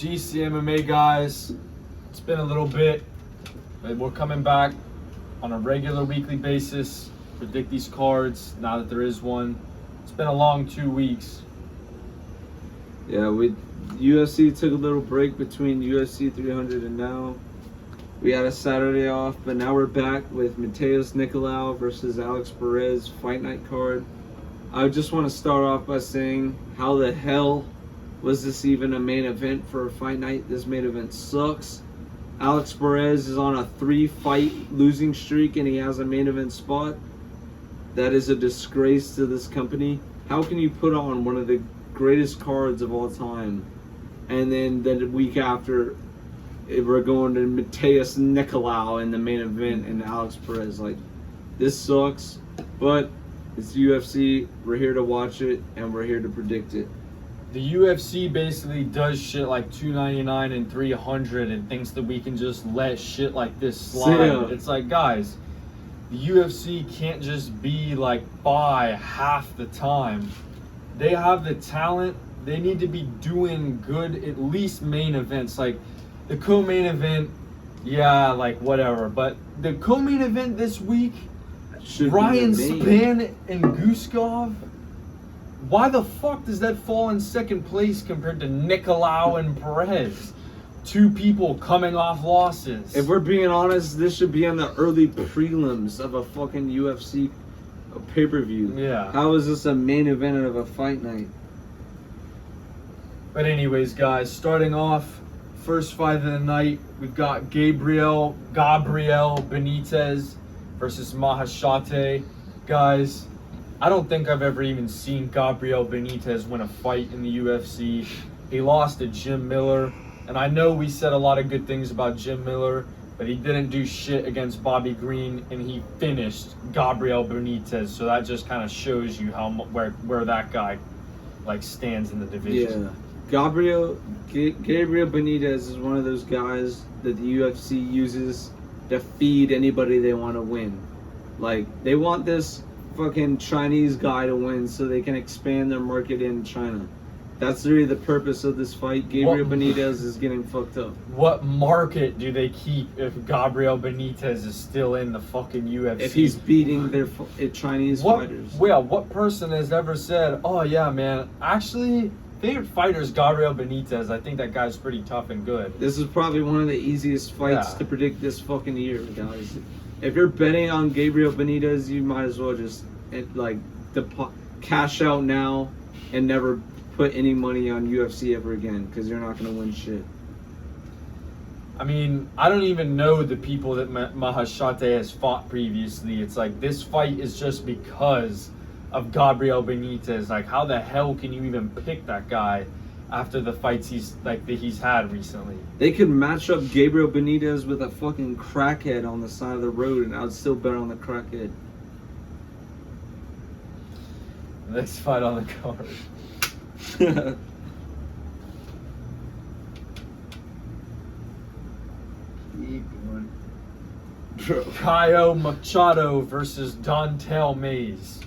GC MMA, guys. It's been a little bit, but we're coming back on a regular weekly basis. Predict these cards now that there is one. It's been a long 2 weeks. Yeah, UFC took a little break between UFC 300 and now. We had a Saturday off, but now we're back with Matheus Nicolau versus Alex Perez Fight Night card. I just want to start off by saying, how the hell was this even a main event for a fight night? This main event sucks. Alex Perez is on a 3-fight losing streak and he has a main event spot. That is a disgrace to this company. How can you put on one of the greatest cards of all time and then the week after we're going to Matheus Nicolau in the main event and Alex Perez? Like, this sucks, but it's UFC. We're here to watch it and we're here to predict it. The UFC basically does shit like 299 and 300 and thinks that we can just let shit like this slide. Yeah. It's like, guys, the UFC can't just be like by half the time. They have the talent. They need to be doing good, at least main events. Like the co-main event, yeah, like whatever. But the co-main event this week, Ryan Spann and Guskov. Why the fuck does that fall in second place compared to Nicolau and Perez? Two people coming off losses. If we're being honest, this should be on the early prelims of a fucking UFC pay-per-view. Yeah. How is this a main event of a fight night? But anyways, guys, starting off, first fight of the night, we've got Gabriel Benitez versus Mahashate. Guys, I don't think I've ever even seen Gabriel Benitez win a fight in the UFC. He lost to Jim Miller, and I know we said a lot of good things about Jim Miller, but he didn't do shit against Bobby Green, and he finished Gabriel Benitez. So that just kind of shows you how where that guy like stands in the division. Yeah, Gabriel Benitez is one of those guys that the UFC uses to feed anybody they want to win. Like, they want this fucking Chinese guy to win so they can expand their market in China. That's really the purpose of this fight. Gabriel Benitez is getting fucked up. What market do they keep if Gabriel Benitez is still in the fucking UFC? If he's beating their Chinese fighters. Well, what person has ever said, oh yeah, man, actually, favorite fighter is Gabriel Benitez. I think that guy's pretty tough and good. This is probably one of the easiest fights to predict this fucking year, guys. If you're betting on Gabriel Benitez, you might as well just cash out now and never put any money on UFC ever again, because you're not going to win shit. I mean, I don't even know the people that Mahashate has fought previously. It's like, this fight is just because of Gabriel Benitez. Like, how the hell can you even pick that guy after the fights he's had recently? They could match up Gabriel Benitez with a fucking crackhead on the side of the road, and I would still bet on the crackhead. Next fight on the card. Caio Machado versus Don'Tale Mayes.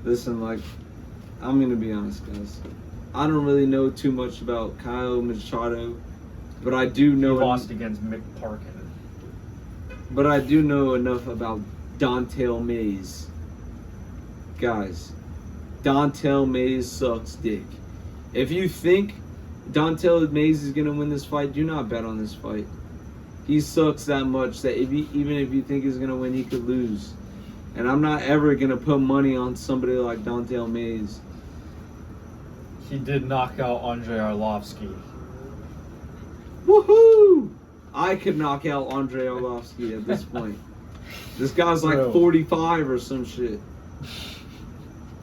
Listen, like, I'm gonna be honest, guys. I don't really know too much about Caio Machado, but I do know he lost against Mick Parkin. But I do know enough about Don'Tale Mayes. Guys, Don'Tale Mayes sucks dick. If you think Don'Tale Mayes is gonna win this fight, do not bet on this fight. He sucks that much that even if you think he's gonna win, he could lose. And I'm not ever gonna put money on somebody like Don'Tale Mayes. He did knock out Andrei Arlovsky. Woohoo! I could knock out Andrei Arlovsky at this point. This guy's like 45 or some shit.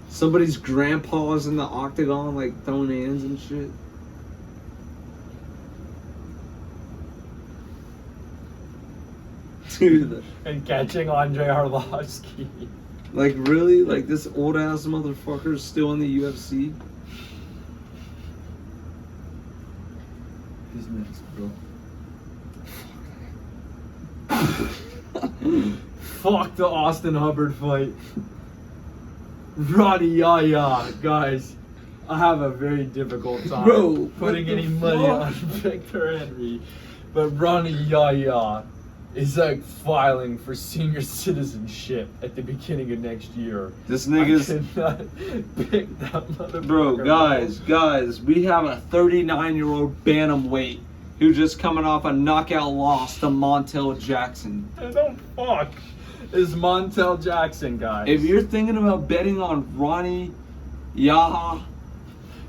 Somebody's grandpa's in the Octagon, like, throwing hands and shit. Dude. And catching Andrei Arlovsky. Like, really? Like, this old-ass motherfucker's still in the UFC? Who's next, bro? Fuck the Austin Hubbard fight. Roddy Yaya, guys. I have a very difficult time putting any money on Victor Henry. But Ronnie Yahya is like filing for senior citizenship at the beginning of next year. This nigga's... I cannot pick that motherfucker. Bro, guys, we have a 39-year-old bantamweight who just coming off a knockout loss to Montel Jackson. Don't fuck. Is Montel Jackson, guys. If you're thinking about betting on Ronnie Yahya,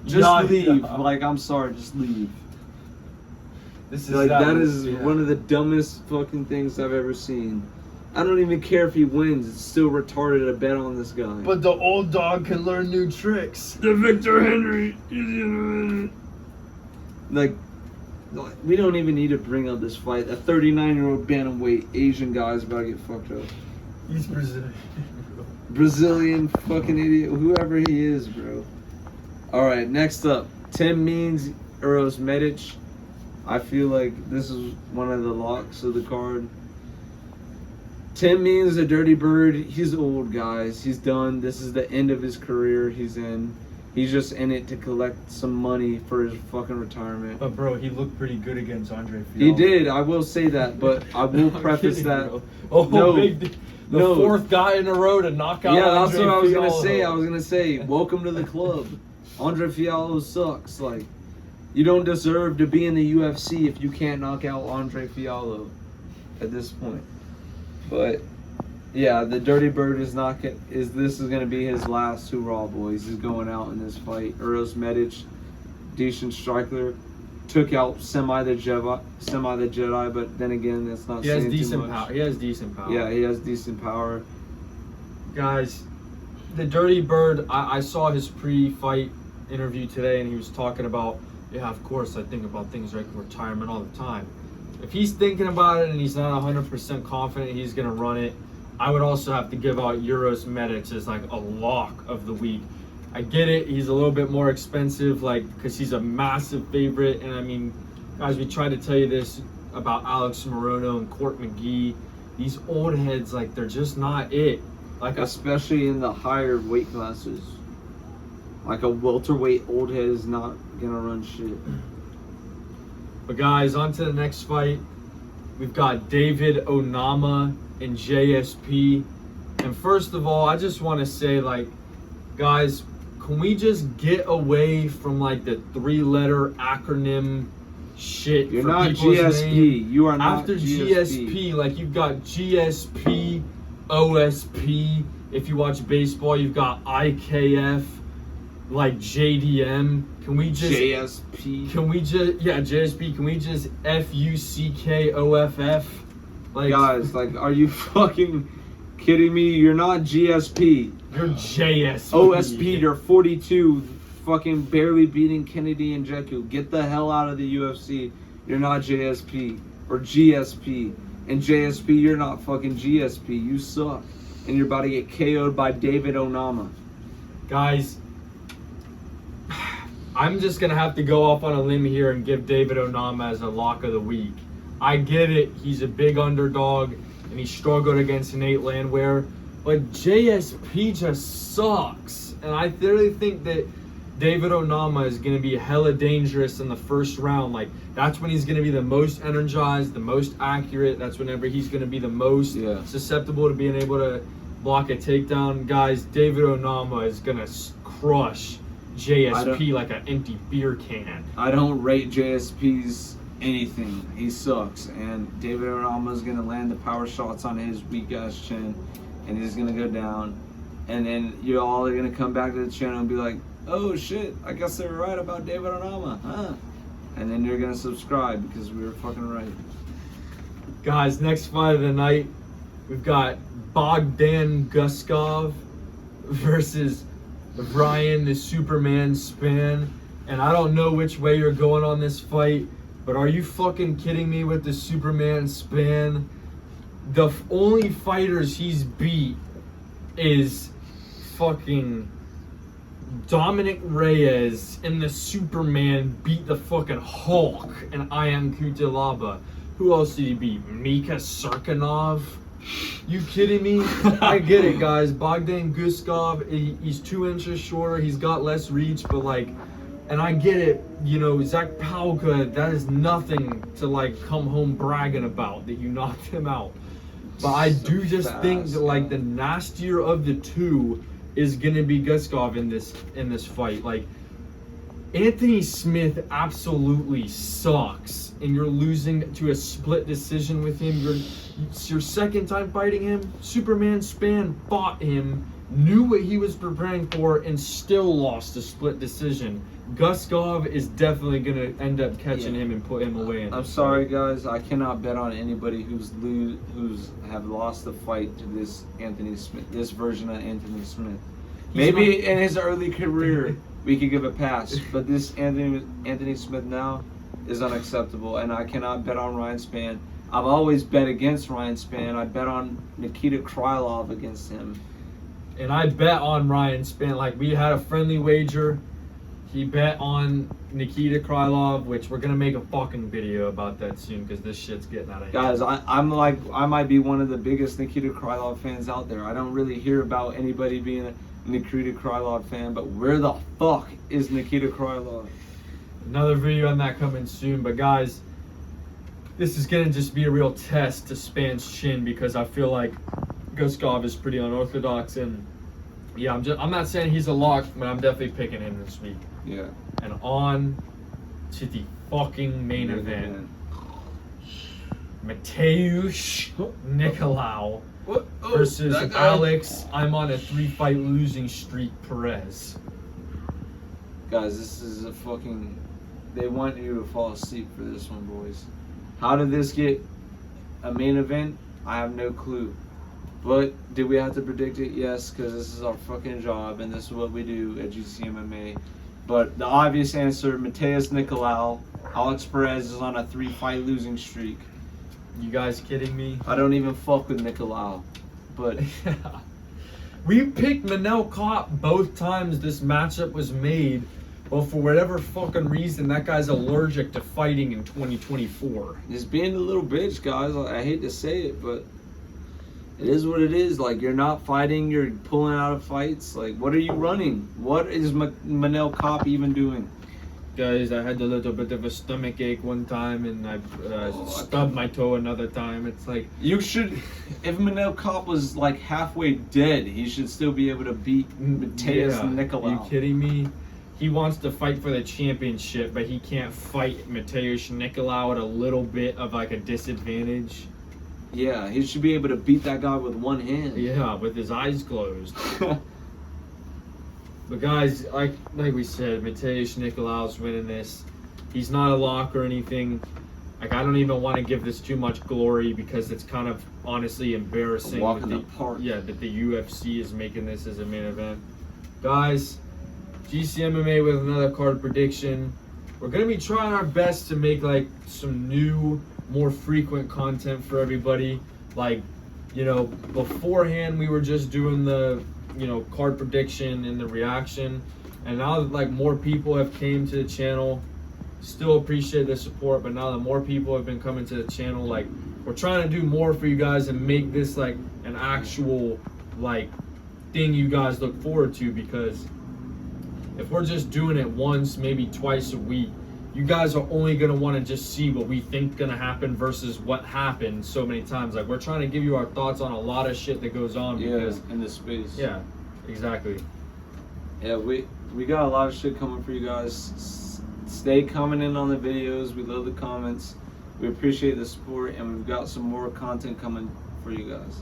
just leave. Like, I'm sorry, just leave. This is like that is one of the dumbest fucking things I've ever seen. I don't even care if he wins. It's still retarded to bet on this guy. But the old dog can learn new tricks. The Victor Henry. Like, we don't even need to bring up this fight. A 39-year-old bantamweight Asian guy is about to get fucked up. He's Brazilian. Brazilian fucking idiot. Whoever he is, bro. Alright, next up. Tim Means, Uros Medic. I feel like this is one of the locks of the card. Tim Means, a dirty bird. He's old, guys. He's done. This is the end of his career. He's just in it to collect some money for his fucking retirement. But bro, he looked pretty good against Andre Fialho. He did. I will say that, but I will preface that. Bro. Oh, no, the fourth guy in a row to knock out. Yeah, that's Andre what I was Fialho. gonna say. I was gonna say, welcome to the club. Andre Fialho sucks. Like, you don't deserve to be in the UFC if you can't knock out Andre Fialho at this point. But yeah, the Dirty Bird is this is gonna be his last hurrah, boys. He's going out in this fight. Uros Medic, decent striker, took out Semi the Jedi, but then again, that's not saying too much. Power. He has decent power. Yeah, he has decent power. Guys, the Dirty Bird, I saw his pre-fight interview today, and he was talking about, yeah, of course, I think about things like retirement all the time. If he's thinking about it and he's not 100% confident he's going to run it, I would also have to give out Uros Medic as like a lock of the week. I get it, he's a little bit more expensive, like, because he's a massive favorite. And I mean, guys, we tried to tell you this about Alex Morono and Court McGee. These old heads, like, they're just not it. Like, especially in the higher weight classes. Like a welterweight old head is not gonna run shit. But guys, on to the next fight. We've got David Onama and JSP. And first of all, I just want to say, like, guys, can we just get away from like the 3-letter acronym shit? You're not GSP. Name? You are not after GSP. Like, you've got GSP, OSP. If you watch baseball, you've got IKF, like JDM. Can we just JSP? Can we just JSP? Can we just FUCKOFF? Like, guys, like, are you fucking kidding me? You're not GSP. You're JSP. OSP, you're 42, fucking barely beating Kennedy and Njeku. Get the hell out of the UFC. You're not JSP or GSP. And JSP, you're not fucking GSP. You suck. And you're about to get KO'd by David Onama. Guys, I'm just going to have to go off on a limb here and give David Onama as a lock of the week. I get it. He's a big underdog, and he struggled against Nate Landwehr. But JSP just sucks. And I really think that David Onama is going to be hella dangerous in the first round. Like, that's when he's going to be the most energized, the most accurate. That's whenever he's going to be the most susceptible to being able to block a takedown. Guys, David Onama is going to crush JSP like an empty beer can. I don't rate JSP's anything. He sucks. And David Onama is going to land the power shots on his weak-ass chin. And he's going to go down. And then you all are going to come back to the channel and be like, oh shit, I guess they were right about David Onama, huh? And then you're going to subscribe because we were fucking right. Guys, next fight of the night, we've got Bogdan Guskov versus Brian the Superman Span. And I don't know which way you're going on this fight, but are you fucking kidding me with the Superman Span? The only fighters he's beat is fucking Dominic Reyes, and the Superman beat the fucking Hulk and Ian Kutalaba. Who else did he beat? Mika Sarkinov? You kidding me? I get it, guys. Bogdan Guskov, he's 2 inches shorter. He's got less reach, but like, and I get it. You know, Zach Palka, that is nothing to like come home bragging about that you knocked him out. But I do just think that like the nastier of the two is gonna be Guskov in this fight. Like, Anthony Smith absolutely sucks, and you're losing to a split decision with him. It's your second time fighting him. Superman Span fought him, knew what he was preparing for, and still lost a split decision. Guskov is definitely gonna end up catching him and put him away. I'm sorry, guys. I cannot bet on anybody who's have lost the fight to this Anthony Smith, this version of Anthony Smith. Maybe in his early career we could give a pass, but this Anthony Smith now is unacceptable, and I cannot bet on Ryan Spann. I've always bet against Ryan Spann. I bet on Nikita Krylov against him. And I bet on Ryan Spann. Like, we had a friendly wager. He bet on Nikita Krylov, which we're gonna make a fucking video about that soon because this shit's getting out of hand. Guys, I might be one of the biggest Nikita Krylov fans out there. I don't really hear about anybody being a Nikita Krylov fan, but where the fuck is Nikita Krylov? Another video on that coming soon, but guys, this is gonna just be a real test to Spann's chin because I feel like Guskov is pretty unorthodox, and yeah, I'm not saying he's a lock, but I'm definitely picking him this week. Yeah. And on to the fucking main event. Matheus Nicolau versus Alex, I'm on a 3-fight losing streak, Perez. Guys, this is a fucking... They want you to fall asleep for this one, boys. How did this get a main event? I have no clue. But did we have to predict it? Yes, because this is our fucking job and this is what we do at GCMMA. But the obvious answer, Matheus Nicolau, Alex Perez is on a 3-fight losing streak. You guys kidding me? I don't even fuck with Nicolau. But we picked Manel Kopp both times this matchup was made. But for whatever fucking reason, that guy's allergic to fighting in 2024. He's being a little bitch, guys. I hate to say it, but it is what it is. Like, you're not fighting, you're pulling out of fights. Like, what are you running? What is Manel Kopp even doing? Guys, I had a little bit of a stomach ache one time, and I stubbed my toe another time. It's like, you should, if Manel Kopp was like halfway dead, he should still be able to beat Matheus Nicolau. Are you kidding me? He wants to fight for the championship, but he can't fight Matheus Nicolau at a little bit of like a disadvantage. Yeah, he should be able to beat that guy with one hand. Yeah, with his eyes closed. But guys, like we said, Matheus Nicolau's winning this. He's not a lock or anything. Like, I don't even want to give this too much glory because it's kind of honestly embarrassing. A walk in the park. Yeah, that the UFC is making this as a main event. Guys, GCMMA with another card prediction. We're gonna be trying our best to make like some new, more frequent content for everybody. Like, you know, beforehand we were just doing the, you know, card prediction and the reaction, and now that like more people have came to the channel, still appreciate the support, but now that more people have been coming to the channel, like, we're trying to do more for you guys and make this like an actual like thing you guys look forward to, because if we're just doing it once, maybe twice a week, you guys are only going to want to just see what we think going to happen versus what happened so many times. Like, we're trying to give you our thoughts on a lot of shit that goes on. Because, in this space. Yeah, exactly. Yeah, we got a lot of shit coming for you guys. Stay commenting on the videos. We love the comments. We appreciate the support, and we've got some more content coming for you guys.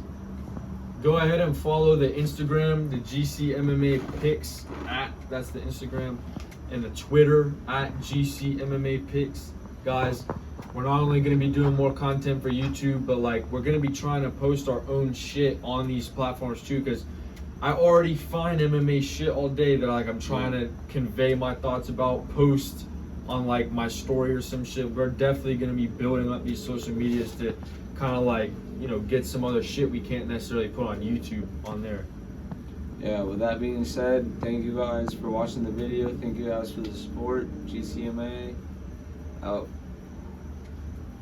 Go ahead and follow the Instagram, the GCMMA Picks that's the Instagram, and the Twitter at GCMMA Picks. Guys, we're not only going to be doing more content for YouTube, but like, we're going to be trying to post our own shit on these platforms too, because I already find MMA shit all day that like I'm trying to convey my thoughts about, post on like my story or some shit. We're definitely going to be building up these social medias to kind of like, you know, get some other shit we can't necessarily put on YouTube on there. Yeah, with that being said, thank you guys for watching the video. Thank you guys for the support. GCMA out.